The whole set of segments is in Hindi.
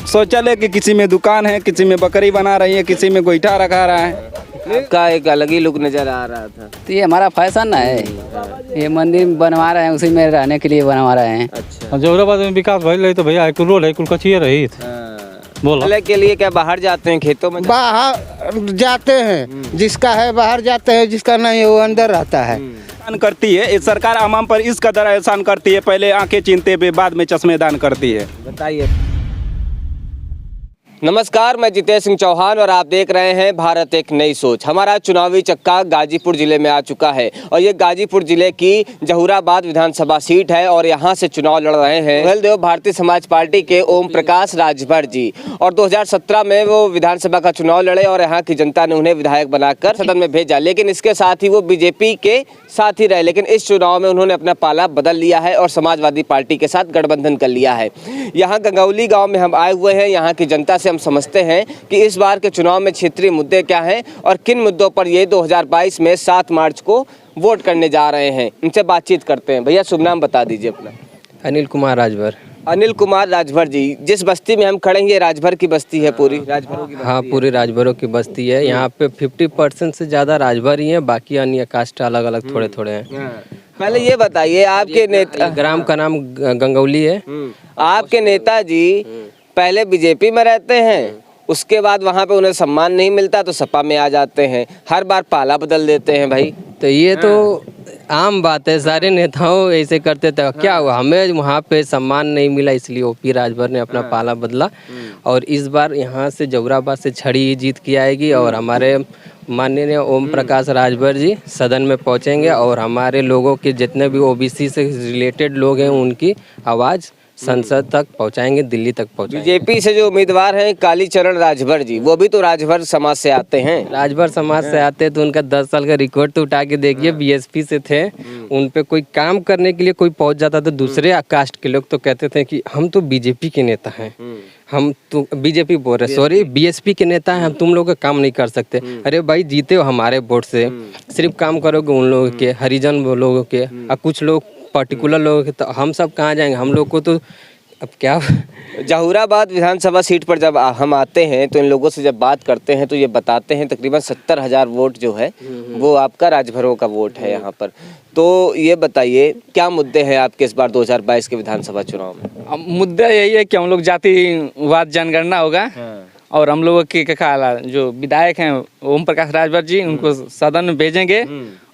शौचालय की किसी में दुकान है, किसी में बकरी बना रही है, किसी में गोईठा रखा रहा है। का एक अलग ही लुक नजर आ रहा था। तो ये हमारा फैशन ना है, ये मंदिर बनवा रहे हैं, उसी में रहने के लिए बनवा रहे हैं। अच्छा। जौहराबाद में विकास भइल रही तो भैया कुल रोड है, कुल कचिए रही बोला शौचालय के लिए क्या बाहर जाते हैं, खेतों में बाहर जाते हैं, जिसका है बाहर जाते हैं, जिसका नहीं है वो अंदर रहता है। दान करती है ये सरकार, आवाम पर इस कदर एहसान करती है, पहले आंखें चीनते हुए बाद में चश्मे दान करती है। बताइए। नमस्कार, मैं जितेश सिंह चौहान और आप देख रहे हैं भारत एक नई सोच। हमारा चुनावी चक्का गाजीपुर जिले में आ चुका है और ये गाजीपुर जिले की जहूराबाद विधानसभा सीट है और यहाँ से चुनाव लड़ रहे हैं महलदेव भारतीय समाज पार्टी के ओम प्रकाश राजभर जी। और 2017 में वो विधानसभा का चुनाव लड़े और यहाँ की जनता ने उन्हें विधायक बनाकर सदन में भेजा, लेकिन इसके साथ ही वो बीजेपी के साथ ही रहे। लेकिन इस चुनाव में उन्होंने अपना पाला बदल लिया है और समाजवादी पार्टी के साथ गठबंधन कर लिया है। यहाँ गंगौली गाँव में हम आए हुए हैं, यहाँ की जनता से हम समझते हैं कि इस बार के चुनाव में क्षेत्रीय मुद्दे क्या हैं और किन मुद्दों पर ये 2022 में 7 मार्च को वोट करने जा रहे हैं। इनसे बातचीत करते हैं। भैया शुभ नाम बता दीजिए अपना। अनिल कुमार राजभर। अनिल कुमार राजभर जी, जिस बस्ती में हम खड़े हैं ये राजभर की बस्ती है, पूरी राजभरों की बस्ती हाँ, पूरी राजभरों की बस्ती है। यहाँ पे 50% से ज़्यादा राजभर ही हैं, बाकी अन्य कास्ट अलग अलग थोड़े थोड़े हैं। पहले ये बताइए, आपके नेता, ग्राम का नाम गंगौली है। आपके नेताजी पहले बीजेपी में रहते हैं, उसके बाद वहाँ पे उन्हें सम्मान नहीं मिलता तो सपा में आ जाते हैं, हर बार पाला बदल देते हैं। भाई तो ये तो आम बात है, सारे नेताओं ऐसे करते थे। क्या हुआ, हमें वहाँ पे सम्मान नहीं मिला इसलिए ओपी राजभर ने अपना पाला बदला और इस बार यहाँ से जहूराबाद से छड़ी जीत की आएगी और हमारे माननीय ओम प्रकाश राजभर जी सदन में पहुँचेंगे और हमारे लोगों के जितने भी ओबीसी से रिलेटेड लोग हैं उनकी आवाज़ संसद तक पहुंचाएंगे, दिल्ली तक पहुंचाएंगे। बीजेपी से जो उम्मीदवार हैं कालीचरण राजभर जी, वो भी तो राजभर समाज से आते हैं। राजभर समाज से आते हैं तो उनका 10 साल का रिकॉर्ड तो उठा के देखिए। बीएसपी से थे, उन पे कोई काम करने के लिए कोई पहुंच जाता तो दूसरे कास्ट के लोग तो कहते थे कि हम तो बीजेपी के नेता हैं, हम तो बीजेपी बोल रहे, सॉरी बीएसपी के नेता हैं, हम तुम लोगों का काम नहीं कर सकते। अरे भाई, जीते हो हमारे वोट से, सिर्फ काम करोगे उन लोगों के, हरिजन लोगों के और कुछ लोग पर्टिकुलर लोगों के, तो हम सब कहाँ जाएंगे? हम लोग को तो अब क्या। जहूराबाद विधानसभा सीट पर जब हम आते हैं तो इन लोगों से जब बात करते हैं तो ये बताते हैं तकरीबन 70,000 वोट जो है वो आपका राजभरों का वोट है यहाँ पर। तो ये बताइए क्या मुद्दे हैं आपके इस बार 2022 के विधानसभा चुनाव में? मुद्दा यही है कि हम लोग जातिवाद जनगणना होगा और हम लोगों के जो विधायक हैं ओम प्रकाश राजभर जी, उनको सदन में भेजेंगे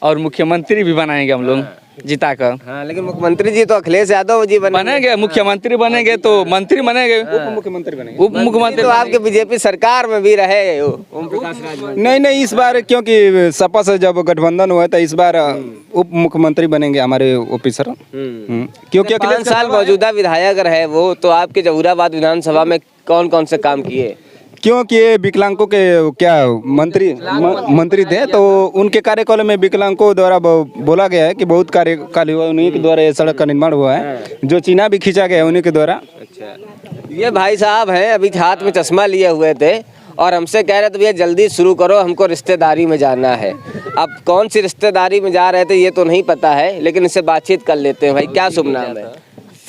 और मुख्यमंत्री भी बनाएंगे हम लोग जिता कर। हाँ, लेकिन मुख्यमंत्री जी तो अखिलेश यादव जी बनेंगे, मुख्यमंत्री बनेंगे तो मंत्री बनेंगे, उप मुख्यमंत्री बनेंगे, उप मुख्यमंत्री तो आपके बीजेपी सरकार में भी रहे ओम प्रकाश राजभर। नहीं, इस बार क्योंकि सपा से जब गठबंधन हुआ था इस बार उप मुख्यमंत्री बनेंगे हमारे ओपी सर। क्योंकि 5 साल मौजूदा विधायक रहे वो, तो आपके जहूराबाद विधानसभा में कौन कौन से काम किए? क्योंकि ये विकलांगों के क्या मंत्री थे तो उनके कार्यकाल में विकलांगों द्वारा बोला गया है कि बहुत कार्य हुआ, उन्हीं के द्वारा ये सड़क का निर्माण हुआ है, जो चीना भी खींचा गया है उन्हीं के द्वारा। अच्छा, ये भाई साहब हैं, अभी हाथ में चश्मा लिए हुए थे और हमसे कह रहे थे भैया जल्दी शुरू करो, हमको रिश्तेदारी में जाना है। अब कौन सी रिश्तेदारी में जा रहे थे ये तो नहीं पता है, लेकिन इससे बातचीत कर लेते हैं। भाई क्या शुभ नाम है?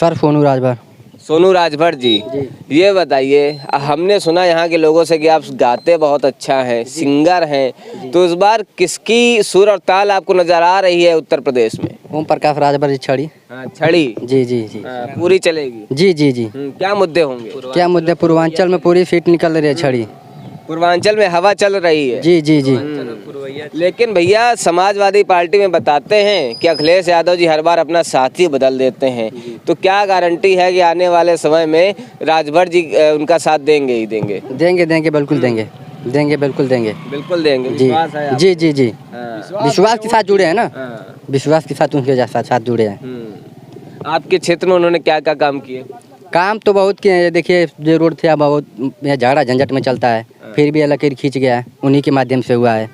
सर सोनू राजभर। सोनू राजभर जी, ये बताइए, हमने सुना यहाँ के लोगों से कि आप गाते बहुत अच्छा हैं, सिंगर हैं, तो इस बार किसकी सुर और ताल आपको नजर आ रही है उत्तर प्रदेश में? ओम प्रकाश राजभर जी छड़ी। छड़ी जी जी जी पूरी चलेगी? जी जी जी। क्या मुद्दे होंगे? क्या मुद्दे? पूर्वांचल में पूरी फिट निकल रही है छड़ी, पूर्वांचल में हवा चल रही है। जी जी जी। लेकिन भैया समाजवादी पार्टी में बताते हैं कि अखिलेश यादव जी हर बार अपना साथी बदल देते हैं, तो क्या गारंटी है कि आने वाले समय में राजभर जी उनका साथ देंगे ही देंगे? देंगे बिल्कुल देंगे, बिल्कुल देंगे, बिल्कुल देंगे। जी जी जी जी। विश्वास के साथ जुड़े हैं ना, विश्वास के साथ उनके साथ जुड़े हैं। आपके क्षेत्र में उन्होंने क्या क्या काम किए? काम तो बहुत किए हैं। देखिए जो रोड थे बहुत झगड़ा झंझट में चलता है, फिर भी लकीर खींच गया है, उन्हीं के माध्यम से हुआ है।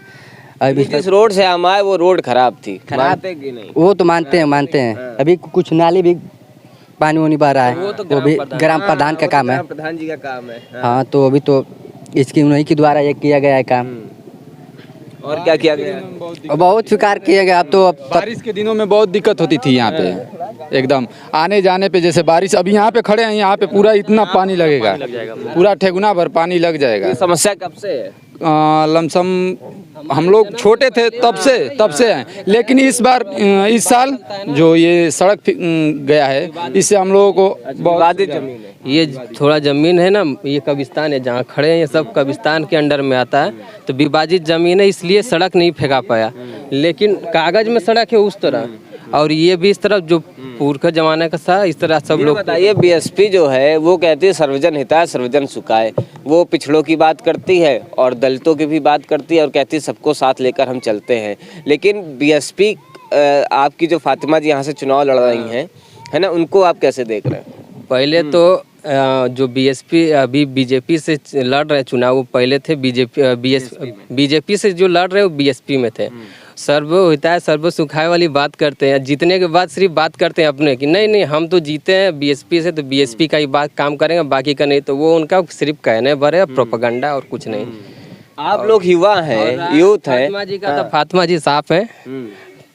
अभी जिस रोड से हम आए वो रोड खराब थी, मानते कि नहीं? वो तो मानते हैं। अभी कुछ नाली भी पानी वानी बह रहा है, वो भी ग्राम प्रधान का काम है, प्रधान जी का काम है। हाँ, तो अभी तो इसकी उन्हीं के द्वारा ये किया गया है काम। और क्या किया गया? और बहुत विकार किया गया। अब तो बारिश के दिनों में बहुत दिक्कत होती थी यहाँ पे, एकदम आने जाने पे। जैसे बारिश अभी यहाँ पे खड़े हैं, यहाँ पे पूरा इतना पानी लगेगा, पूरा ठेगुना भर पानी लग जाएगा। ये समस्या कब से है? लमसम हम लोग छोटे थे तब से हैं, लेकिन इस बार इस साल जो ये सड़क गया है, इससे हम लोगों को विवादित जमीन है। ये थोड़ा ज़मीन है ना, ये कब्रिस्तान है जहाँ खड़े हैं, ये सब कब्रिस्तान के अंडर में आता है। तो विभाजित ज़मीन है, इसलिए सड़क नहीं फेंका पाया। लेकिन कागज़ में सड़क है उस तरह, और ये भी इस तरफ जो पूर्व के ज़माने का था, इस तरह सब लोग। बताइए, बीएसपी जो है वो कहती है सर्वजन हिताय सर्वजन सुखाय। वो पिछड़ों की बात करती है और दलितों की भी बात करती है और कहती है सबको साथ लेकर हम चलते हैं। लेकिन बीएसपी आपकी जो फातिमा जी यहाँ से चुनाव लड़ रही हैं, है ना, उनको आप कैसे देख रहे हैं? पहले तो जो बीएसपी अभी बीजेपी से लड़ रहे चुनाव, वो पहले थे बीजेपी से जो लड़ रहे वो बीएसपी में थे। सर्व हिताय सर्व सुखाय वाली बात करते हैं, जीतने के बाद सिर्फ बात करते हैं अपने की, नहीं हम तो जीते हैं बीएसपी से, तो बीएसपी का ही बात काम करेंगे, बाकी का नहीं। तो वो उनका सिर्फ कहने भर है, प्रोपेगेंडा और कुछ नहीं। आप लोग युवा हैं, यूथ हैं। फातिमा जी का तो फातिमा जी साफ है,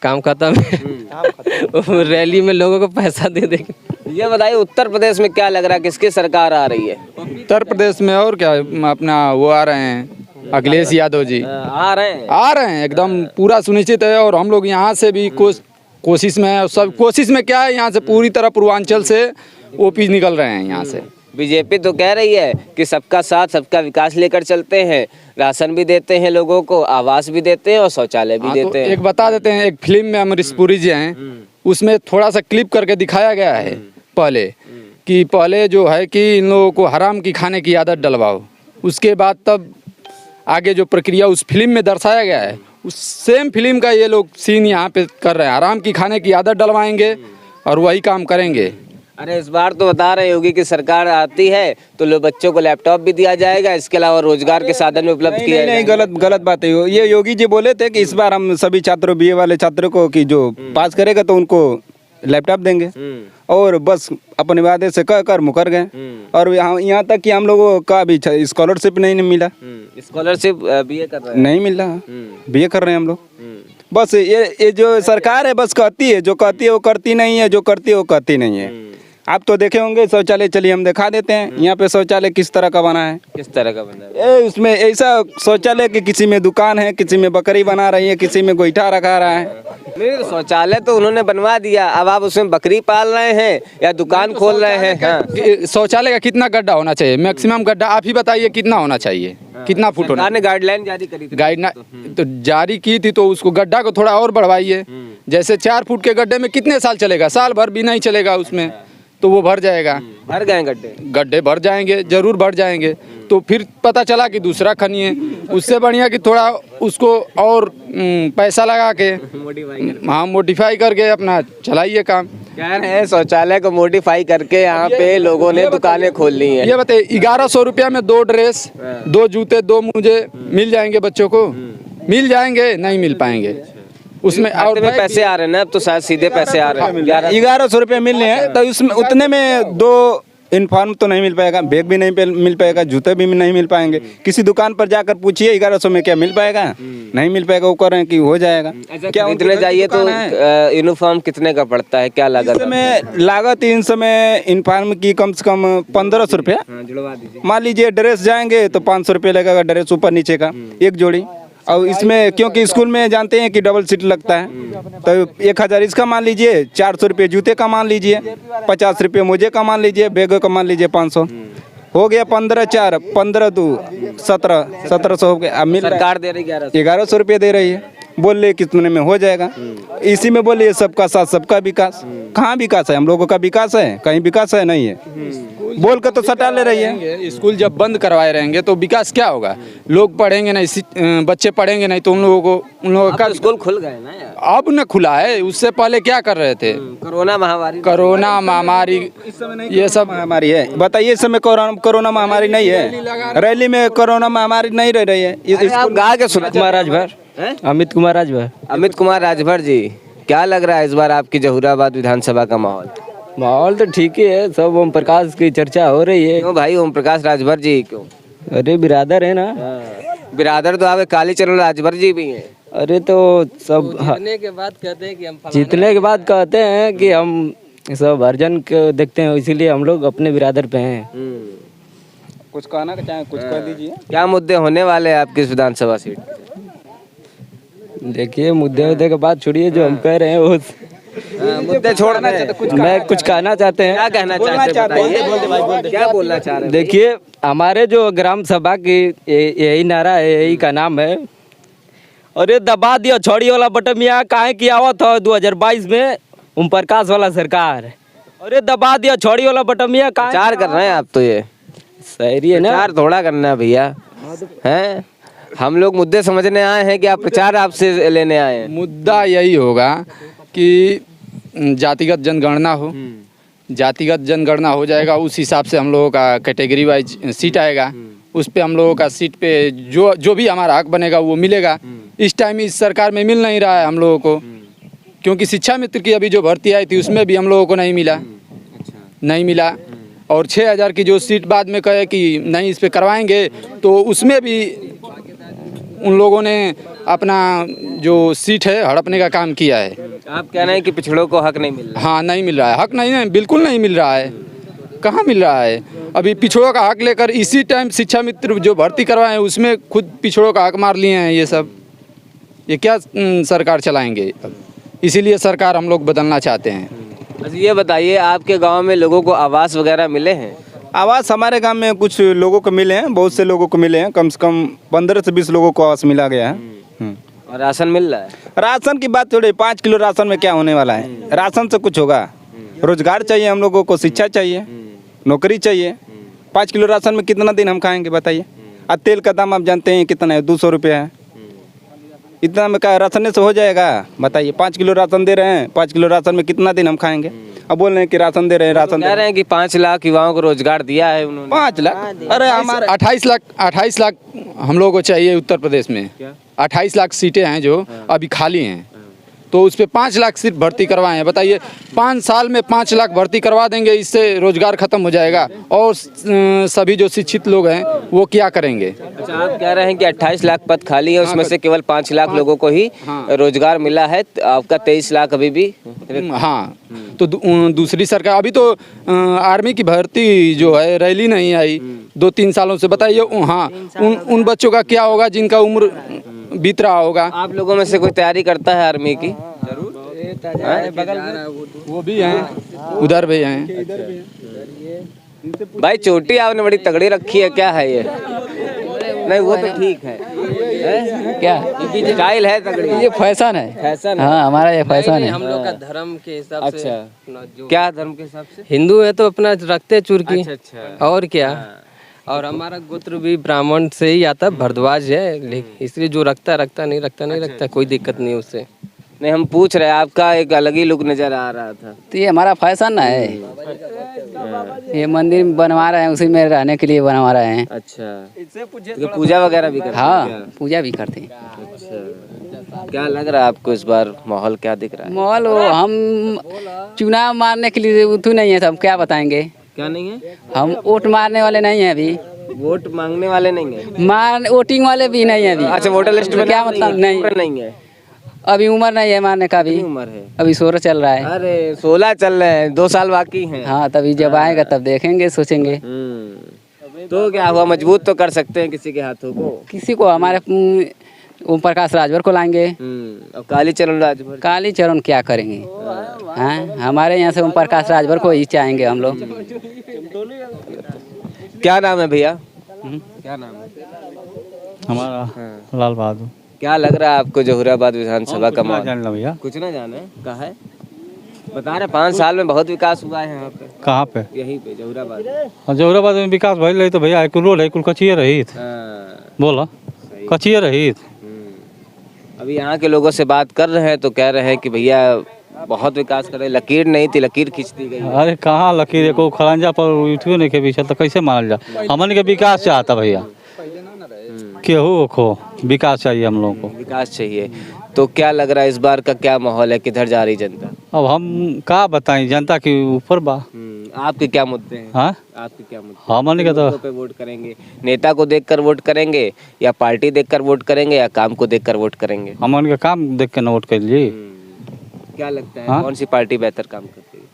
काम खत्म है। रैली में लोगों को पैसा दे देंगे। ये बताइए, उत्तर प्रदेश में क्या लग रहा है, किसकी सरकार आ रही है? उत्तर प्रदेश में और क्या, अपना वो आ रहे हैं अखिलेश यादव जी आ रहे हैं एकदम पूरा सुनिश्चित है। और हम लोग यहाँ से भी कोशिश में है, सब कोशिश में क्या है, यहाँ से पूरी तरह पूर्वांचल से ओपी निकल रहे हैं यहाँ से। बीजेपी तो कह रही है कि सबका साथ सबका विकास लेकर चलते हैं, राशन भी देते हैं लोगों को, आवास भी देते हैं और शौचालय भी देते हैं। एक बता देते हैं, एक फिल्म में अमरीश पुरी जी हैं, उसमें थोड़ा सा क्लिप करके दिखाया गया है पहले जो है कि इन लोगों को हराम की खाने की आदत डलवाओ, उसके बाद तब आगे जो प्रक्रिया उस फिल्म में दर्शाया गया है, उस सेम फिल्म का ये लोग सीन यहाँ पे कर रहे हैं। हराम की खाने की आदत डलवाएंगे और वही काम करेंगे। अरे इस बार तो बता रहे होगी कि सरकार आती है तो लोग बच्चों को लैपटॉप भी दिया जाएगा, इसके अलावा रोजगार के साधन भी उपलब्ध किया जाएगा। नहीं, गलत बात है ये। योगी जी बोले थे कि इस बार हम सभी छात्रों, बीए वाले छात्रों को कि जो पास करेगा तो उनको लैपटॉप देंगे, और बस अपने वादे से कर मुकर गए। और यहाँ तक कि हम लोगों का भी स्कॉलरशिप नहीं मिला। स्कॉलरशिप बीए कर रहे हैं? नहीं मिल रहा, बीए कर रहे हैं हम लोग। बस ये जो सरकार है बस कहती है, जो कहती है वो करती नहीं है, जो करती है वो कहती नहीं है। आप तो देखे होंगे शौचालय, चलिए हम दिखा देते हैं यहाँ पे शौचालय किस तरह का बना है। किस तरह का बना है? उसमें ऐसा शौचालय कि किसी में दुकान है, किसी में बकरी बना रही है, किसी में गोईठा रखा रहा है। नहीं, शौचालय तो उन्होंने बनवा दिया, अब आप उसमें बकरी पाल रहे हैं या दुकान खोल रहे हैं? हाँ। शौचालय का कितना गड्ढा होना चाहिए, मैक्सिमम गड्ढा आप ही बताइए कितना होना चाहिए, कितना फुट होना? सरकार ने गाइडलाइन जारी करी थी। गाइडलाइन तो जारी की थी, तो उसको गड्ढा को थोड़ा और बढ़वाइए। जैसे 4 फुट के गड्ढे में कितने साल चलेगा? साल भर भी नहीं चलेगा उसमें, तो वो भर जाएगा। भर गए गड्ढे भर जाएंगे, जरूर भर जाएंगे। तो फिर पता चला कि दूसरा खनिए, उससे बढ़िया कि थोड़ा उसको और पैसा लगा के मॉडिफाई करके अपना चलाइए काम। कह रहे हैं शौचालय को मॉडिफाई करके यहाँ पे लोगों ने दुकानें खोल ली हैं। ये बताइए, 1100 रुपया में 2 ड्रेस, 2 जूते, 2 मोजे मिल जाएंगे बच्चों को? मिल जाएंगे? नहीं मिल पाएंगे। उसमें और में पैसे आ रहे हैं ना, अब तो शायद सीधे पैसे आ रहे हैं। 1100 रुपये मिल रहे हैं, तो उसमें उतने में 2 यूनिफॉर्म तो नहीं मिल पाएगा, बैग भी नहीं मिल पाएगा, जूते भी नहीं मिल पाएंगे। किसी दुकान पर जाकर पूछिए 1100 में क्या मिल पाएगा? नहीं मिल पाएगा। वो कह रहे हैं कि हो जाएगा। क्या खरीदने जाइए तो यूनिफॉर्म कितने का पड़ता है, क्या लागत? लागत इन समय यूनिफॉर्म की कम से कम 1500 रुपया। मान लीजिए ड्रेस जाएंगे तो 500 रुपये लगेगा, ड्रेस ऊपर नीचे का एक जोड़ी। और इसमें क्योंकि स्कूल में जानते हैं कि डबल सीट लगता है, तो 1000 इसका मान लीजिए, 400 रुपये जूते का मान लीजिए, 50 रुपये मोजे का मान लीजिए, बैग का मान लीजिए 500, हो गया 15 4 15 2 1700 हो गया। अब सरकार दे रही 1100 रुपये दे रही है, बोल रहे कितने में हो जाएगा। इसी में बोलिए सबका साथ सबका विकास। कहाँ विकास है? हम लोगों का विकास है? कहीं विकास है? नहीं है। बोल कर तो सटा ले रही है। स्कूल जब बंद करवाए रहेंगे तो विकास क्या होगा? लोग पढ़ेंगे नहीं, बच्चे पढ़ेंगे नहीं, तो उन लोगों का स्कूल खुल गए ना यार। अब न खुला है, उससे पहले क्या कर रहे थे? कोरोना महामारी, ये सब महामारी है। बताइए इस समय कोरोना महामारी नहीं है? रैली में कोरोना महामारी नहीं रह रही है। आप गा के सुना। अमित कुमार राजभर जी, क्या लग रहा है इस बार आपकी जहूराबाद विधानसभा का माहौल? माहौल तो ठीक ही है, सब ओम प्रकाश की चर्चा हो रही है। क्यों भाई, ओम प्रकाश राजभर जी क्यों? अरे बिरादर है ना। बिरादर तो आपके कालीचरण राजभर जी भी हैं। अरे तो सब जीतने के बाद कहते हैं कि हम जीतने के बाद कहते हैं कि हम सब अर्जन को देखते हैं, इसीलिए हम लोग अपने बिरादर पे हैं। कुछ कहना चाहें, कुछ कह दीजिए। क्या मुद्दे होने वाले हैं आपकी इस विधानसभा सीट पे? देखिए मुद्दे के बाद छोड़िए, जो हम कह रहे हैं वो मुद्दे छोड़ दें। मैं कुछ कहना चाहते हैं। क्या कहना चाहते हैं? क्या बोलना चाह रहे हैं? देखिए हमारे जो ग्राम सभा की यही नारा है, यही का नाम है, अरे दबा दिया छोड़ी वाला बटन यहाँ काहे किया हुआ था 2022 में ओम प्रकाश वाला सरकार। अरे दबा दिया छोड़ी वाला बटन यहाँ काहे प्रचार कर रहे हैं आप तो, ये सही है ना। प्रचार थोड़ा करना है भैया, हैं? हम लोग मुद्दे समझने आए हैं कि आप प्रचार आपसे लेने आए हैं? मुद्दा यही होगा कि जातिगत जनगणना हो, जातिगत जनगणना हो जाएगा, उस हिसाब से हम लोगों का कैटेगरी वाइज सीट आएगा, उस पे हम लोगों का सीट पे जो भी हमारा हक बनेगा वो मिलेगा। इस टाइम इस सरकार में मिल नहीं रहा है हम लोगों को, क्योंकि शिक्षा मित्र की अभी जो भर्ती आई थी उसमें भी हम लोगों को नहीं मिला, नहीं मिला। और 6000 की जो सीट बाद में कहे कि नहीं इस पे करवाएंगे, तो उसमें भी उन लोगों ने अपना जो सीट है हड़पने का काम किया है। आप कह रहे हैं कि पिछड़ों को हक नहीं मिल रहा? हाँ नहीं मिल रहा है, हक नहीं है, बिल्कुल नहीं मिल रहा है। कहाँ मिल रहा है? अभी पिछड़ों का हक लेकर इसी टाइम शिक्षा मित्र जो भर्ती करवाए हैं उसमें खुद पिछड़ों का हक मार लिए हैं। ये सब ये क्या सरकार चलाएंगे? इसीलिए सरकार हम लोग बदलना चाहते हैं। अच्छा ये बताइए, आपके गांव में लोगों को आवास वगैरह मिले हैं? आवास हमारे गांव में कुछ लोगों को मिले हैं, बहुत से लोगों को मिले हैं, कम से कम 15 से 20 लोगों को आवास मिला गया है। और राशन मिल रहा है? राशन की बात छोड़िए, 5 किलो राशन में क्या होने वाला है? राशन से कुछ होगा? रोजगार चाहिए हम लोगों को, शिक्षा चाहिए, नौकरी चाहिए। 5 किलो राशन में कितना दिन हम खाएंगे बताइए? और तेल का दाम आप जानते हैं कितना है, 200 रुपये है। इतना में क्या राशन से हो जाएगा बताइए? 5 किलो राशन दे रहे हैं, 5 किलो राशन में कितना दिन हम खाएंगे? अब बोल रहे हैं कि राशन दे रहे हैं, राशन कह रहे हैं कि 5 लाख युवाओं को रोजगार दिया है उन्होंने। 5 लाख? अरे हमारे 28 लाख हम लोगों को चाहिए उत्तर प्रदेश में। 28 लाख सीटें हैं जो अभी खाली हैं, तो उस पर 5 लाख सीट भर्ती करवाए हैं। बताइए 5 साल में 5 लाख भर्ती करवा देंगे, इससे रोजगार खत्म हो जाएगा और सभी जो शिक्षित लोग हैं वो क्या करेंगे? अच्छा आप कह रहे हैं कि 28 लाख पद खाली है, उसमें से केवल 5 लाख लोगों को ही रोजगार मिला है, आपका 23 लाख अभी भी? हाँ, तो दूसरी सरकार अभी तो आर्मी की भर्ती जो है रैली नहीं आई 2-3 सालों से। बताइए हाँ उन बच्चों का क्या होगा जिनका उम्र बीत रहा होगा? आप लोगों में से कोई तैयारी करता है आर्मी की? वो भी हैं, उधर भी हैं। भाई चोटी आपने बड़ी तगड़ी रखी है, क्या है ये? नहीं वो तो ठीक है, क्या स्टाइल है तगड़ी, ये फैशन है? फैशन है। हाँ हमारा ये फैशन है। हम लोग का धर्म के हिसाब से। अच्छा क्या धर्म के हिसाब से? हिंदू है तो अपना रखते चुरकी। अच्छा और क्या? और हमारा गोत्र भी ब्राह्मण से ही आता, भरद्वाज है, इसलिए जो रखता नहीं रखता, कोई दिक्कत नहीं उससे। नहीं हम पूछ रहे हैं, आपका एक अलग ही लुक नजर आ रहा था। तो ये हमारा फैशन है, ये मंदिर बनवा रहे हैं, उसी में रहने के लिए बनवा रहे हैं। अच्छा तो पूजा वगैरह भी करते हैं? हाँ पूजा भी करते हैं। अच्छा क्या लग रहा है आपको इस बार माहौल क्या दिख रहा है? माहौल हम चुनाव मारने के लिए उतू नहीं है, सब क्या बताएंगे? क्या नहीं है? हम वोट मारने वाले नहीं हैं अभी, वोट मांगने वाले नहीं है? वोटिंग वाले भी नहीं है अभी। अच्छा वोटर लिस्ट में क्या मतलब? नहीं है अभी उम्र नहीं है मारने का, भी उम्र है, अभी 16 चल रहा है। अरे 16 चल रहे हैं, 2 साल बाकी हैं। हाँ तभी जब आएगा तब देखेंगे, सोचेंगे। तो क्या हुआ, मजबूत तो कर सकते हैं किसी के हाथों को? किसी को हमारे ओम प्रकाश राजभर को लाएंगे। और कालीचरण राजभर? कालीचरण क्या करेंगे? हाँ हमारे यहाँ से ओम प्रकाश राजभर को ही चाहेंगे हम लोग। क्या नाम है भैया? क्या नाम है हमारा? लाल बहादुर। क्या लग रहा है आपको जहुराबाद विधानसभा का माहौल? जान लो भैया, कुछ ना जाने कहा है, बता रहे 5 साल में बहुत विकास हुआ है यहाँ पे। कहाँ पे? यहीं पे जहुराबाद। और जहुराबाद में विकास भइल रही तो भैया एक रोड है, कुल कचिए रही बोला, कचिए रही। अभी यहाँ के लोगों से बात कर रहे हैं तो कह रहे हैं कि भैया बहुत विकास करे, लकीर नहीं थी, लकीर खींच दी गई। अरे कहाँ लकीर को खड़ंजा पर उठियो नहीं के पीछे, तो कैसे मानल जा? हमन के विकास चाहता भैया, केहू खो विकास चाहिए हम लोगों को, विकास चाहिए। तो क्या लग रहा है इस बार का क्या माहौल है, किधर जा रही जनता? अब हम क्या बताएं, जनता के ऊपर बा। आपके क्या मुद्दे हैं? हाँ आपके क्या मुद्दे? हमन के तो मुद्दों पे वोट करेंगे? नेता को देखकर वोट करेंगे या पार्टी देखकर वोट करेंगे या काम को देखकर वोट करेंगे? हमन के काम देख के नोट कर ली। क्या लगता है हाँ? कौन सी पार्टी बेहतर काम करती है?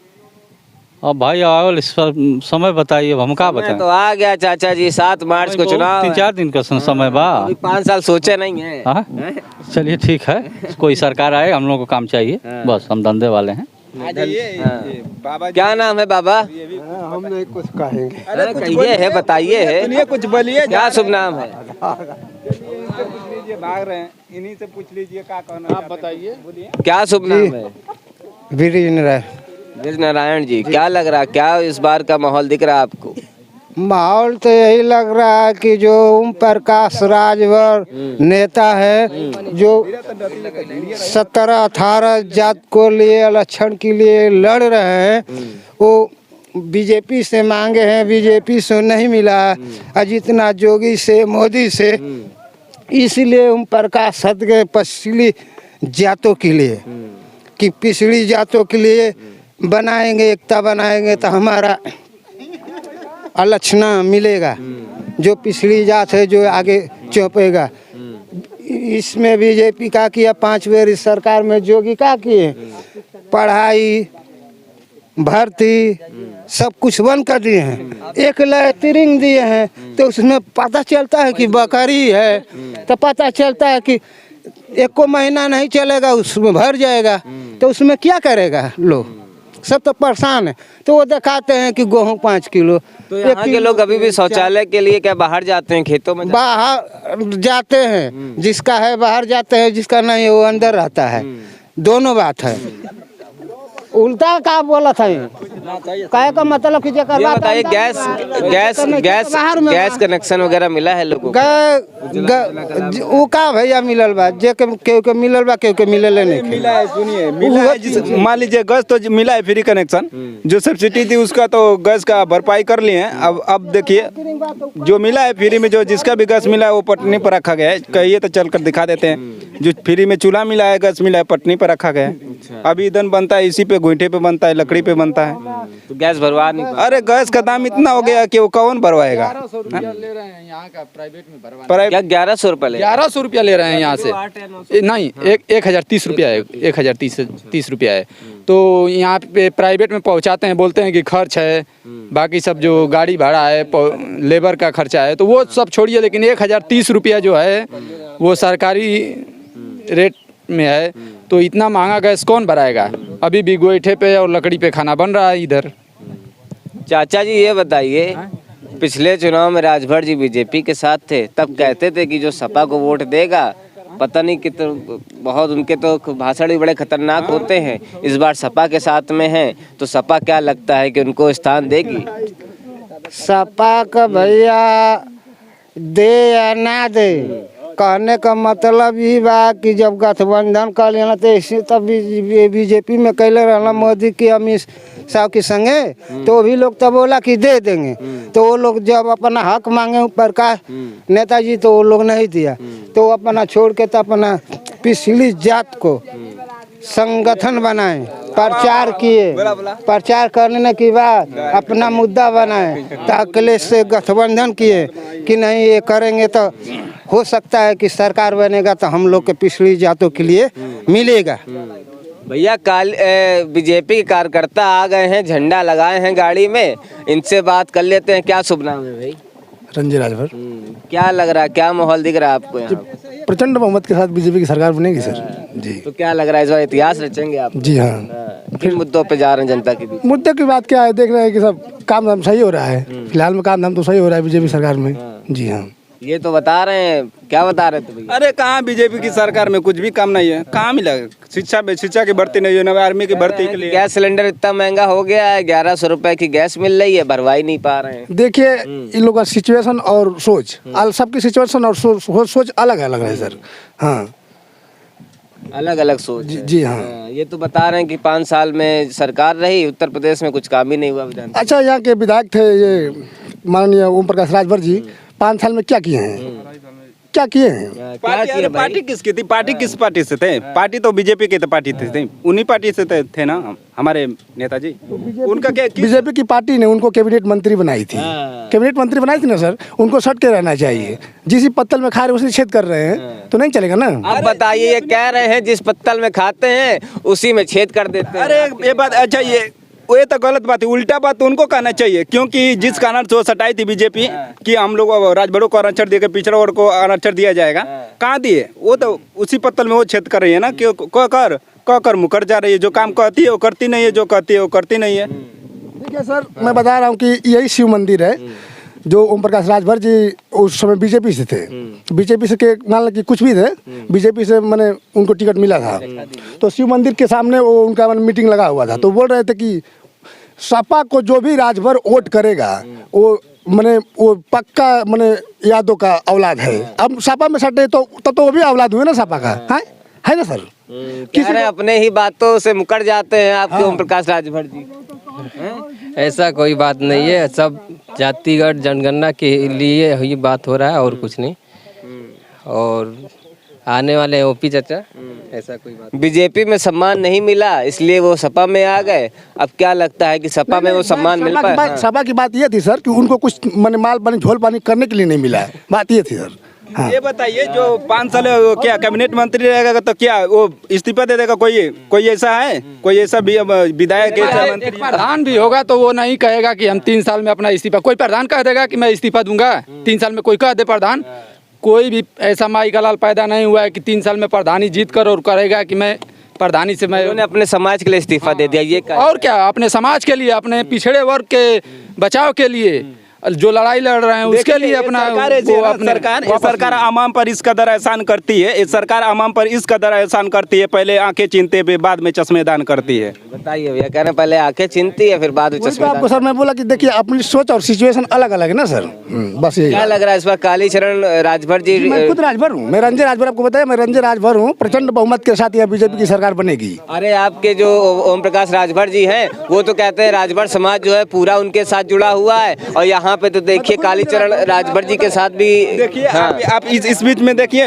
अब भाई आओ इस पर समय बताइए, हम क्या समय बताएं। तो आ गया चाचा जी, 7 मार्च को चुनाव है। 3-4 दिन का समय बा। अभी 5 साल सोचे नहीं है। हाँ हैं? चलिए ठीक है, कोई सरकार आए, हम लोग को काम चाहिए हाँ। बस, हम धंधे वाले हैं। हाँ। क्या नाम है बाबा? हम नहीं कुछ कहेंगे। अरे कहिए है, बताइए है। सुनिए कुछ बोलिए। क्या शुभ नाम है? भाग रहे हैं, इन्हीं से पूछ लीजिए क्या कहना। आप बताइए। क्या शुभ नाम है? ब्रिज नारायण जी, क्या लग रहा, क्या इस बार का माहौल दिख रहा है आपको? माहौल तो यही लग रहा है कि जो ओम प्रकाश राजभर नेता है, जो 17-18 जात को लिए इलेक्शन के लिए लड़ रहे हैं, वो बीजेपी से मांगे हैं, बीजेपी से नहीं मिला, और जितना जोगी से मोदी से, इसलिए ओम प्रकाश हट गए पिछड़ी जातों के लिए, कि पिछड़ी जातों के लिए बनाएंगे, एकता बनाएंगे तो हमारा आरक्षण मिलेगा, जो पिछड़ी जात है जो आगे चौंपेगा। इसमें बीजेपी का किया, 5 बार इस सरकार में जोगी का किए, पढ़ाई भर्ती सब कुछ बंद कर दिए हैं, एक लैटरिंग दिए हैं, तो उसमें पता चलता है कि बकरी है, तो पता चलता है कि 1 महीना नहीं चलेगा, उसमें भर जाएगा, तो उसमें क्या करेगा लोग, सब तो परेशान है। तो वो दिखाते हैं कि गेहूँ 5 किलो। तो यहाँ के लोग अभी भी शौचालय के लिए क्या बाहर जाते हैं, खेतों में बाहर जाते हैं, जिसका है बाहर जाते हैं, जिसका नहीं है वो अंदर रहता है, दोनों बात है। उल्टा का बोला था ये, कहे का मतलब कि ये बताइए, गैस कनेक्शन वगैरह मिला है लोगों को? वो का भैया मिलल बा, जे के मिलल बा, के मिलल नहीं। मिला है, सुनिए, मिला है। मान लीजिए गैस तो मिला है, फ्री कनेक्शन, जो सब्सिडी थी उसका तो गैस का भरपाई कर लिए हैं। अब देखिए जो मिला है फ्री में, जो जिसका भी गैस मिला है वो पटनी पर रखा गया है। कहिए तो चल कर दिखा देते हैं। जो फ्री में चूल्हा मिला है, गैस मिला है, पटनी पर रखा गया है। अभी ईंधन बनता है, इसी पे गोईठे पे बनता है, लकड़ी पे बनता है। तो गैस भरवा नहीं पा- अरे गैस का दाम इतना हो गया कि वो कौन भरवाएगा? 1100 रुपया ले रहे हैं यहाँ का प्राइवेट में भरवा, क्या 1100 रुपये ले? 1100 रुपया ले रहे हैं यहाँ से। नहीं, 1030 रुपया है, 1030 रुपया है। तो यहाँ पे प्राइवेट में पहुँचाते हैं, बोलते हैं कि खर्च है, बाकी सब जो गाड़ी भाड़ा है, लेबर का खर्चा है, तो वो सब छोड़िए, लेकिन 1030 रुपया जो है वो सरकारी रेट में है। तो इतना महंगा गैस कौन भराएगा? अभी भी गोईठे पे और लकड़ी पे खाना बन रहा है इधर। चाचा जी ये बताइए, पिछले चुनाव में राजभर जी बीजेपी के साथ थे, तब कहते थे कि जो सपा को वोट देगा, पता नहीं कितने, बहुत उनके तो भाषण भी बड़े खतरनाक होते हैं। इस बार सपा के साथ में हैं, तो सपा क्या लगता है कि उनको स्थान देगी? सपा का भैया दे या ना दे, कहने का मतलब ही बा कि जब गठबंधन कर लेना तो इसी तब बीजेपी में कैले रहना मोदी की, अमित शाह के संगे, तो भी लोग तो बोला कि दे देंगे। तो वो लोग जब अपना हक मांगे प्रकाश नेताजी, तो वो लोग नहीं दिया, तो अपना छोड़ के तो अपना पिछली जात को संगठन बनाए, प्रचार किए, प्रचार करने के बाद अपना मुद्दा बनाए, तो अकेले से गठबंधन किए कि नहीं ये करेंगे तो हो सकता है कि सरकार बनेगा तो हम लोग के पिछड़ी जातों के लिए मिलेगा। भैया बीजेपी के कार्यकर्ता आ गए हैं, झंडा लगाए हैं गाड़ी में, इनसे बात कर लेते हैं। क्या शुभ नाम है भाई? रंजय राजभर। क्या लग रहा है, क्या माहौल दिख रहा है आपको यहाँ? प्रचंड बहुमत के साथ बीजेपी की सरकार बनेगी सर जी। तो क्या लग रहा है इस बार इतिहास रचेंगे आप? जी हाँ। किन मुद्दों पे जा रहे हैं जनता के बीच? मुद्दे की बात क्या है, देख रहे हैं कि सब काम धाम सही हो रहा है, फिलहाल में काम धाम तो सही हो रहा है बीजेपी सरकार में। जी हाँ। ये तो बता रहे हैं, क्या बता रहे थे भैया? अरे कहाँ बीजेपी की सरकार में कुछ भी काम नहीं है, कहाँ मिला? शिक्षा की भर्ती नहीं है, नवे आर्मी की भर्ती के लिए। गैस सिलेंडर इतना महंगा हो गया है, 1100 रुपए की गैस मिल रही है, भरवाई नहीं पा रहे हैं। देखिए इन लोगों का सिचुएशन और सोच, सबकी सिचुएशन और सोच अलग अलग है सर। हाँ, अलग अलग सोच है। जी हाँ। ये तो बता रहे हैं कि 5 साल में सरकार रही, उत्तर प्रदेश में कुछ काम ही नहीं हुआ विधान। अच्छा, यहाँ के विधायक थे ये माननीय ओम प्रकाश राजभर जी, 5 साल में क्या किए हैं? क्या किए हैं? पार्टी किसकी थी? पार्टी किस पार्टी से थे? पार्टी तो बीजेपी की तो पार्टी थी, उन्हीं पार्टी से थे ना हमारे नेताजी। उनका क्या बीजेपी की पार्टी ने उनको कैबिनेट मंत्री बनाई थी, कैबिनेट मंत्री बनाई थी ना सर, उनको सट के रहना चाहिए। जिस पत्तल में खा रहे उसी छेद कर रहे हैं तो नहीं चलेगा ना। अब बताइए, ये कह रहे हैं जिस पत्तल में खाते हैं उसी में छेद कर देते हैं। अरे ये बात अच्छा, ये तो गलत बात है, उल्टा बात तो उनको कहना चाहिए, क्योंकि जिस कारण से वो सटाई थी बीजेपी कि हम लोग राजभरों को आरक्षण देकर पिछड़ा वर्ग को आरक्षण दिया जाएगा, कहाँ दिए? वो तो उसी पत्तल में वो छेद कर रही है ना, क्यों कर मुकर जा रही है। जो काम कहती है वो करती नहीं है, जो कहती है वो करती नहीं है। ठीक है सर, मैं बता रहा हूँ कि यही शिव मंदिर है जो ओम प्रकाश राजभर जी उस समय बीजेपी से थे। बीजेपी से के मान लो कि कुछ भी थे, बीजेपी से मैंने उनको टिकट मिला था, तो शिव मंदिर के सामने वो उनका मीटिंग लगा हुआ था, तो बोल रहे थे कि सपा को जो भी राजभर वोट करेगा वो मैंने वो पक्का मैंने यादों का औलाद है। अब सपा में सटे तो वो भी औलाद हुए ना सपा का, है ना सर? कह रहे अपने ही बातों से मुकर जाते हैं आपके ओम प्रकाश राजभर जी। ऐसा कोई बात नहीं है, सब जातिगत जनगणना के लिए ही बात हो रहा है और कुछ नहीं। और आने वाले हैं ओपी चाचा, ऐसा कोई बात। बीजेपी में सम्मान नहीं मिला इसलिए वो सपा में आ गए। अब क्या लगता है कि सपा में वो सम्मान मिल पाया? सपा की बात ये थी सर कि उनको कुछ मैंने माल पानी झोल पानी करने के लिए नहीं मिला है, बात ये थी सर। हाँ। ये बताइए, जो 5 साल क्या कैबिनेट मंत्री रहेगा तो क्या वो इस्तीफा दे देगा? कोई ऐसा है? कोई ऐसा विधायक एक प्रधान भी होगा तो वो नहीं कहेगा कि हम 3 साल में अपना इस्तीफा, कोई प्रधान कह देगा कि मैं इस्तीफा दूंगा 3 साल में, कोई कह दे प्रधान। कोई भी ऐसा माई का लाल पैदा नहीं हुआ है कि 3 साल में प्रधानी जीत कर और करेगा कि मैं प्रधानी से मैं। उन्होंने अपने समाज के लिए इस्तीफा दे दिया, ये और क्या, अपने समाज के लिए, अपने पिछड़े वर्ग के बचाव के लिए जो लड़ाई लड़ रहे हैं उसके लिए अपना सरकार आवाम पर इस कदर एहसान करती है, सरकार आवाम पर इस कदर एहसान करती है, पहले आंखें चीनते हुए बाद में चश्मे दान करती है। बताइए भैया, कह रहे हैं पहले आंखें चीनती है फिर बाद में चश्मे दान। आपको सर मैं बोला कि देखिए अपनी सोच और सिचुएशन अलग अलग है ना सर, बस यही। क्या लग रहा है इस बार कालीचरण राजभर जी? मैं खुद राजभर हूँ, मैं रंजन राजभर, आपको बताया मैं रंजन राजभर हूँ। प्रचंड बहुमत के साथ यह बीजेपी की सरकार बनेगी। अरे आपके जो ओम प्रकाश राजभर जी हैं वो तो कहते हैं राजभर समाज जो है पूरा उनके साथ जुड़ा हुआ है, और यहाँ पे तो देखिए कालीचरण राजभर जी के साथ भी। देखिए आप इस बीच में देखिए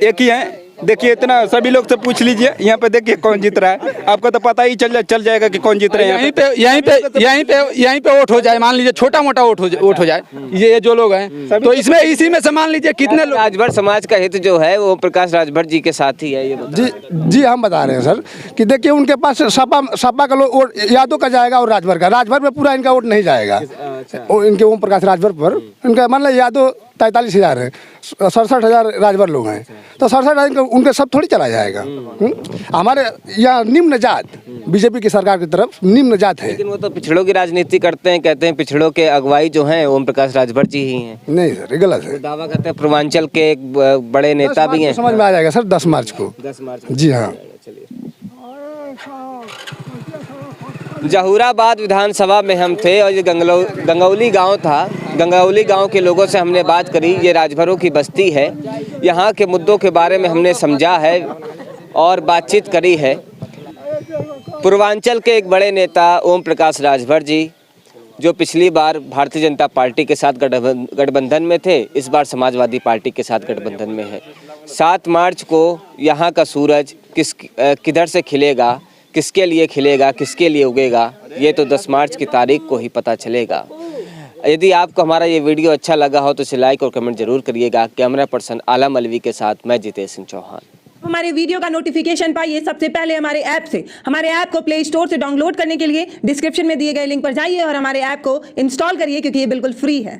एक ही है, देखिए इतना सभी लोग से पूछ लीजिए, यहाँ पे देखिए कौन जीत रहा है, आपको तो पता ही चल जाएगा कि कौन जीत रहे हैं। यहीं पे वोट हो जाए, मान लीजिए छोटा मोटा वोट हो जाए, ये जो लोग हैं तो इसमें इसी में से मान लीजिए कितने लोग। राजभर समाज का हित जो है वो प्रकाश राजभर जी के साथ ही है, ये जी हम बता रहे हैं सर कि देखिए उनके पास सपा का वोट यादव का जाएगा और राजभर में पूरा इनका वोट नहीं जाएगा। इनके ओम प्रकाश राजभर पर इनका मान लो यादव 43,000 है, 67,000 राजभर लोग हैं, तो 67,000 उनके सब थोड़ी चला जाएगा। हमारे यहाँ निम्न जात बीजेपी की सरकार की तरफ निम्न जात है। लेकिन वो तो पिछड़ों की राजनीति करते हैं, कहते हैं पिछड़ों के अगुवाई जो हैं ओम प्रकाश राजभर जी ही हैं। नहीं सर, ये गलत है। दावा करते हैं पूर्वांचल के एक बड़े नेता भी हैं। समझ में आ जाएगा सर 10 मार्च को। 10 मार्च जी हाँ। जहूराबाद विधानसभा में हम थे और ये गंगौली गांव था। गंगौली गांव के लोगों से हमने बात करी, ये राजभरों की बस्ती है, यहाँ के मुद्दों के बारे में हमने समझा है और बातचीत करी है। पूर्वांचल के एक बड़े नेता ओम प्रकाश राजभर जी, जो पिछली बार भारतीय जनता पार्टी के साथ गठबंधन में थे, इस बार समाजवादी पार्टी के साथ गठबंधन में है। 7 मार्च को यहाँ का सूरज किधर से खिलेगा, किसके लिए खिलेगा, किसके लिए उगेगा, ये तो 10 मार्च की तारीख को ही पता चलेगा। यदि आपको हमारा ये वीडियो अच्छा लगा हो तो इसे लाइक और कमेंट जरूर करिएगा। कैमरा पर्सन आलम अलवी के साथ मैं जितेश सिंह चौहान। हमारे वीडियो का नोटिफिकेशन पाइए सबसे पहले हमारे ऐप से। हमारे ऐप को प्ले स्टोर से डाउनलोड करने के लिए डिस्क्रिप्शन में दिए गए लिंक पर जाइए और हमारे ऐप को इंस्टॉल करिए, क्योंकि ये बिल्कुल फ्री है।